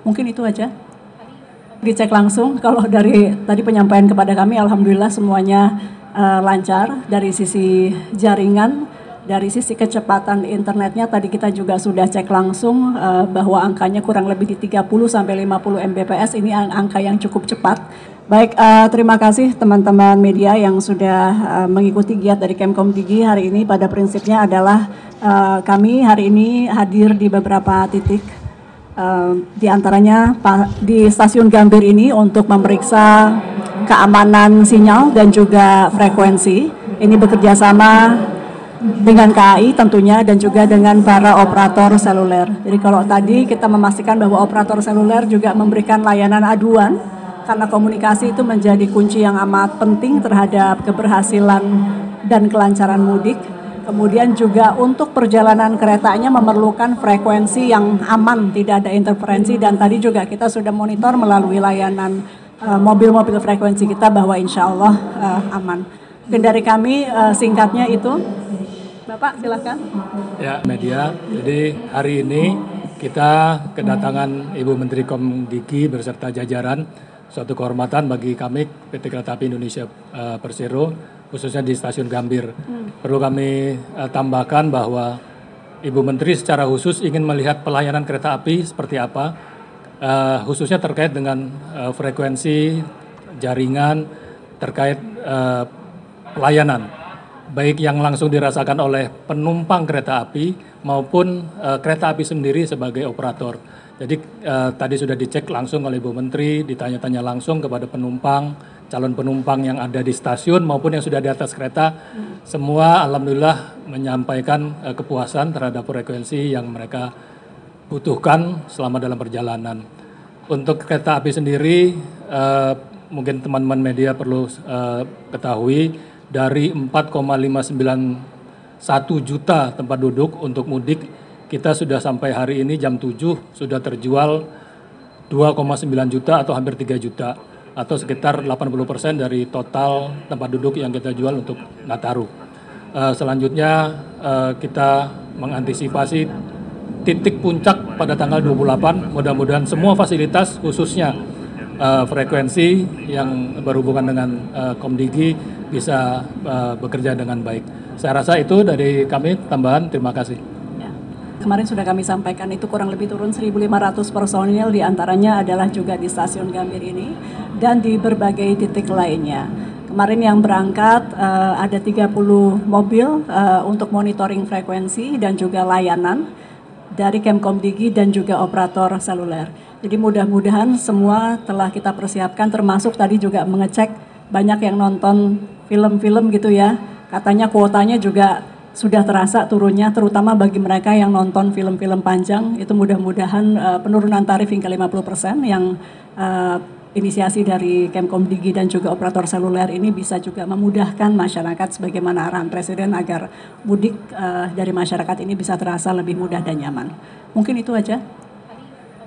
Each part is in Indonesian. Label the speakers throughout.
Speaker 1: Mungkin itu aja. Dicek langsung, kalau dari tadi penyampaian kepada kami, alhamdulillah semuanya lancar dari sisi jaringan, dari sisi kecepatan internetnya. Tadi kita juga sudah cek langsung bahwa angkanya kurang lebih di 30 sampai 50 Mbps, ini angka yang cukup cepat. Baik, terima kasih teman-teman media yang sudah mengikuti giat dari Kemkomdigi hari ini. Pada prinsipnya adalah kami hari ini hadir di beberapa titik, di antaranya di stasiun Gambir ini untuk memeriksa keamanan sinyal dan juga frekuensi. Ini bekerja sama dengan KAI tentunya dan juga dengan para operator seluler. Jadi kalau tadi kita memastikan bahwa operator seluler juga memberikan layanan aduan, karena komunikasi itu menjadi kunci yang amat penting terhadap keberhasilan dan kelancaran mudik. Kemudian juga untuk perjalanan keretanya memerlukan frekuensi yang aman, tidak ada interferensi, dan tadi juga kita sudah monitor melalui layanan mobil-mobil frekuensi kita bahwa insya Allah aman. Dan dari kami singkatnya itu, Bapak silakan.
Speaker 2: Ya, media. Jadi hari ini kita kedatangan Ibu Menteri Komdigi beserta jajaran. Suatu kehormatan bagi kami PT Kereta Api Indonesia Persero, khususnya di Stasiun Gambir. Perlu kami tambahkan bahwa Ibu Menteri secara khusus ingin melihat pelayanan kereta api seperti apa, khususnya terkait dengan frekuensi jaringan, terkait pelayanan, baik yang langsung dirasakan oleh penumpang kereta api maupun kereta api sendiri sebagai operator. Jadi tadi sudah dicek langsung oleh Ibu Menteri, ditanya-tanya langsung kepada penumpang, calon penumpang yang ada di stasiun maupun yang sudah di atas kereta. Semua alhamdulillah menyampaikan kepuasan terhadap frekuensi yang mereka butuhkan selama dalam perjalanan. Untuk kereta api sendiri, mungkin teman-teman media perlu ketahui, dari 4,591 juta tempat duduk untuk mudik, kita sudah sampai hari ini jam 7 sudah terjual 2,9 juta atau hampir 3 juta atau sekitar 80% dari total tempat duduk yang kita jual untuk Nataru. Selanjutnya kita mengantisipasi titik puncak pada tanggal 28, mudah-mudahan semua fasilitas khususnya frekuensi yang berhubungan dengan Komdigi bisa bekerja dengan baik. Saya rasa itu dari kami, tambahan, terima kasih.
Speaker 1: Kemarin sudah kami sampaikan itu kurang lebih turun 1.500 personil, diantaranya adalah juga di stasiun Gambir ini dan di berbagai titik lainnya. Kemarin yang berangkat ada 30 mobil untuk monitoring frekuensi dan juga layanan dari Kemkomdigi dan juga operator seluler. Jadi mudah-mudahan semua telah kita persiapkan, termasuk tadi juga mengecek banyak yang nonton film-film gitu ya. Katanya kuotanya juga sudah terasa turunnya, terutama bagi mereka yang nonton film-film panjang. Itu mudah-mudahan penurunan tarif hingga 50% yang inisiasi dari Kemkomdigi dan juga operator seluler ini bisa juga memudahkan masyarakat sebagaimana arahan Presiden agar mudik dari masyarakat ini bisa terasa lebih mudah dan nyaman. Mungkin itu aja.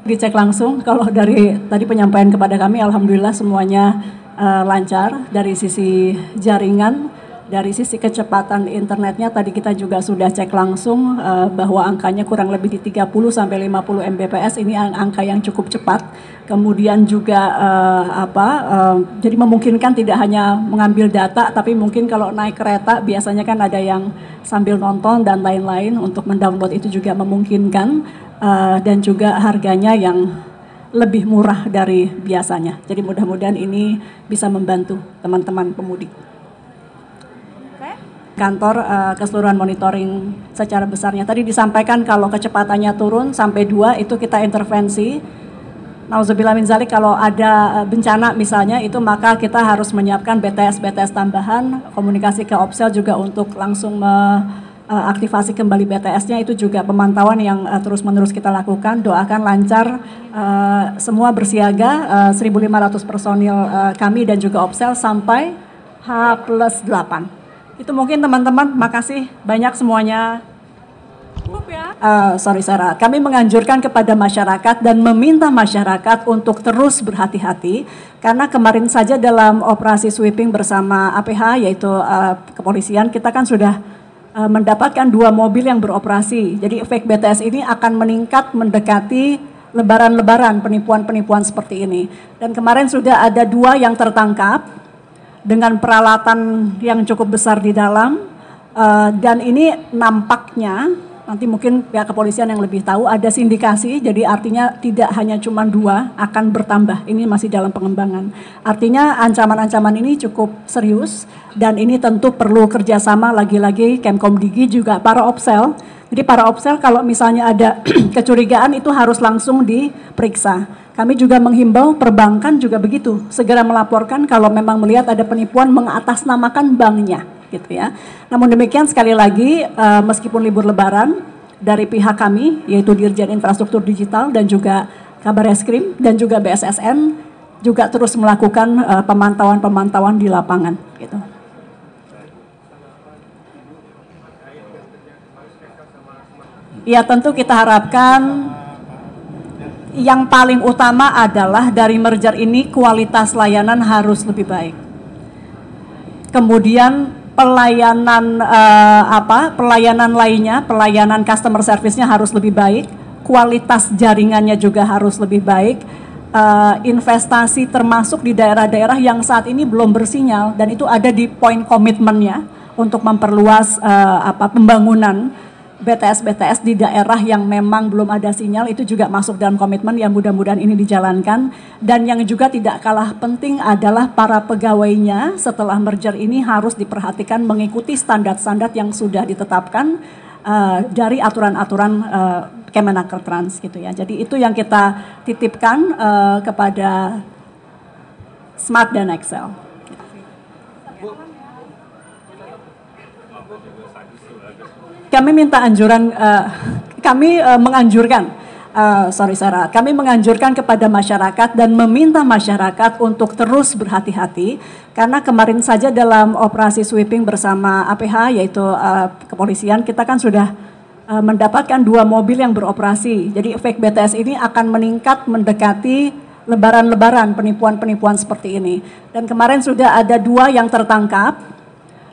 Speaker 1: Dicek langsung, kalau dari tadi penyampaian kepada kami, alhamdulillah semuanya lancar dari sisi jaringan. Dari sisi kecepatan internetnya tadi kita juga sudah cek langsung bahwa angkanya kurang lebih di 30 sampai 50 Mbps, ini angka yang cukup cepat. Kemudian juga jadi memungkinkan tidak hanya mengambil data, tapi mungkin kalau naik kereta biasanya kan ada yang sambil nonton dan lain-lain, untuk mendownload itu juga memungkinkan dan juga harganya yang lebih murah dari biasanya. Jadi mudah-mudahan ini bisa membantu teman-teman pemudik. Kantor keseluruhan monitoring secara besarnya. Tadi disampaikan kalau kecepatannya turun sampai 2 itu kita intervensi. Nauzubillah min dzalik, kalau ada bencana misalnya itu maka kita harus menyiapkan BTS tambahan, komunikasi ke Opsel juga untuk langsung aktivasi kembali BTS-nya, itu juga pemantauan yang terus-menerus kita lakukan. Doakan lancar, semua bersiaga, 1.500 personil kami dan juga Opsel sampai H+8. Itu mungkin teman-teman, makasih banyak semuanya. Sorry Sarah, kami menganjurkan kepada masyarakat dan meminta masyarakat untuk terus berhati-hati, karena kemarin saja dalam operasi sweeping bersama APH yaitu kepolisian, kita kan sudah mendapatkan 2 mobil yang beroperasi. Jadi efek BTS ini akan meningkat mendekati lebaran-lebaran, penipuan-penipuan seperti ini. Dan kemarin sudah ada 2 yang tertangkap dengan peralatan yang cukup besar di dalam, dan ini nampaknya, nanti mungkin pihak kepolisian yang lebih tahu, ada sindikasi, jadi artinya tidak hanya cuma 2, akan bertambah, ini masih dalam pengembangan. Artinya ancaman-ancaman ini cukup serius, dan ini tentu perlu kerjasama lagi-lagi Kemkomdigi juga para Opsel. Jadi para Opsel kalau misalnya ada kecurigaan itu harus langsung diperiksa. Kami juga menghimbau perbankan juga begitu, segera melaporkan kalau memang melihat ada penipuan mengatasnamakan banknya, gitu ya. Namun demikian sekali lagi, meskipun libur Lebaran, dari pihak kami yaitu Dirjen Infrastruktur Digital dan juga Kabareskrim dan juga BSSN juga terus melakukan pemantauan-pemantauan di lapangan, gitu. Ya tentu kita harapkan yang paling utama adalah dari merger ini kualitas layanan harus lebih baik. Kemudian pelayanan pelayanan lainnya, pelayanan customer service-nya harus lebih baik, kualitas jaringannya juga harus lebih baik, investasi termasuk di daerah-daerah yang saat ini belum bersinyal dan itu ada di poin komitmennya untuk memperluas pembangunan BTS di daerah yang memang belum ada sinyal, itu juga masuk dalam komitmen yang mudah-mudahan ini dijalankan. Dan yang juga tidak kalah penting adalah para pegawainya setelah merger ini harus diperhatikan mengikuti standar-standar yang sudah ditetapkan dari aturan-aturan Kemenaker Trans, gitu ya. Jadi itu yang kita titipkan kepada Smart dan Excel. Kami minta anjuran, kami menganjurkan kepada masyarakat dan meminta masyarakat untuk terus berhati-hati karena kemarin saja dalam operasi sweeping bersama APH yaitu kepolisian kita kan sudah mendapatkan 2 mobil yang beroperasi. Jadi efek BTS ini akan meningkat mendekati lebaran-lebaran, penipuan-penipuan seperti ini. Dan kemarin sudah ada 2 yang tertangkap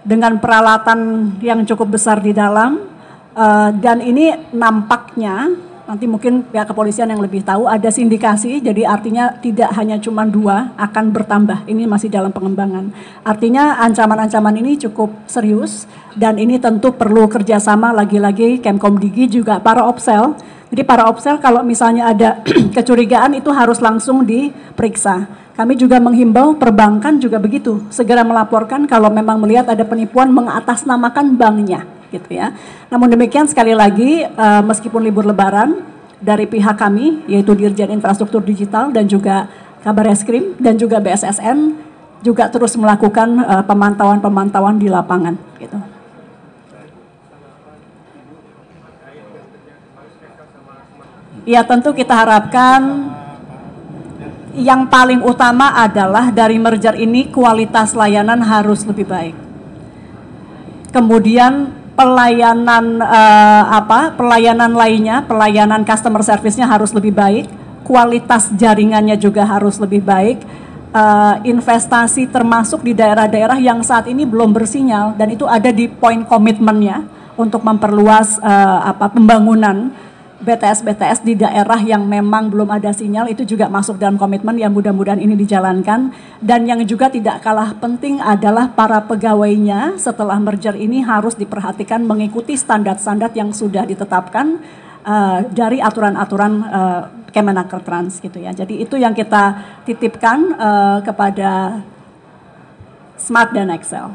Speaker 1: dengan peralatan yang cukup besar di dalam, dan ini nampaknya, nanti mungkin pihak kepolisian yang lebih tahu, ada sindikasi, jadi artinya tidak hanya cuma 2, akan bertambah, ini masih dalam pengembangan. Artinya ancaman-ancaman ini cukup serius, dan ini tentu perlu kerjasama lagi-lagi Kemkomdigi juga para Opsel. Jadi para Opsel kalau misalnya ada kecurigaan itu harus langsung diperiksa. Kami juga menghimbau perbankan juga begitu, segera melaporkan kalau memang melihat ada penipuan mengatasnamakan banknya, gitu ya. Namun demikian sekali lagi, meskipun libur Lebaran, dari pihak kami yaitu Dirjen Infrastruktur Digital dan juga Kabareskrim dan juga BSSN juga terus melakukan pemantauan-pemantauan di lapangan, gitu. Ya tentu kita harapkan yang paling utama adalah dari merger ini kualitas layanan harus lebih baik. Kemudian pelayanan pelayanan lainnya, pelayanan customer service-nya harus lebih baik, kualitas jaringannya juga harus lebih baik, investasi termasuk di daerah-daerah yang saat ini belum bersinyal dan itu ada di poin komitmennya untuk memperluas pembangunan BTS di daerah yang memang belum ada sinyal, itu juga masuk dalam komitmen yang mudah-mudahan ini dijalankan. Dan yang juga tidak kalah penting adalah para pegawainya setelah merger ini harus diperhatikan mengikuti standar-standar yang sudah ditetapkan dari aturan-aturan Kemenaker Trans, gitu ya. Jadi itu yang kita titipkan kepada Smart dan Excel.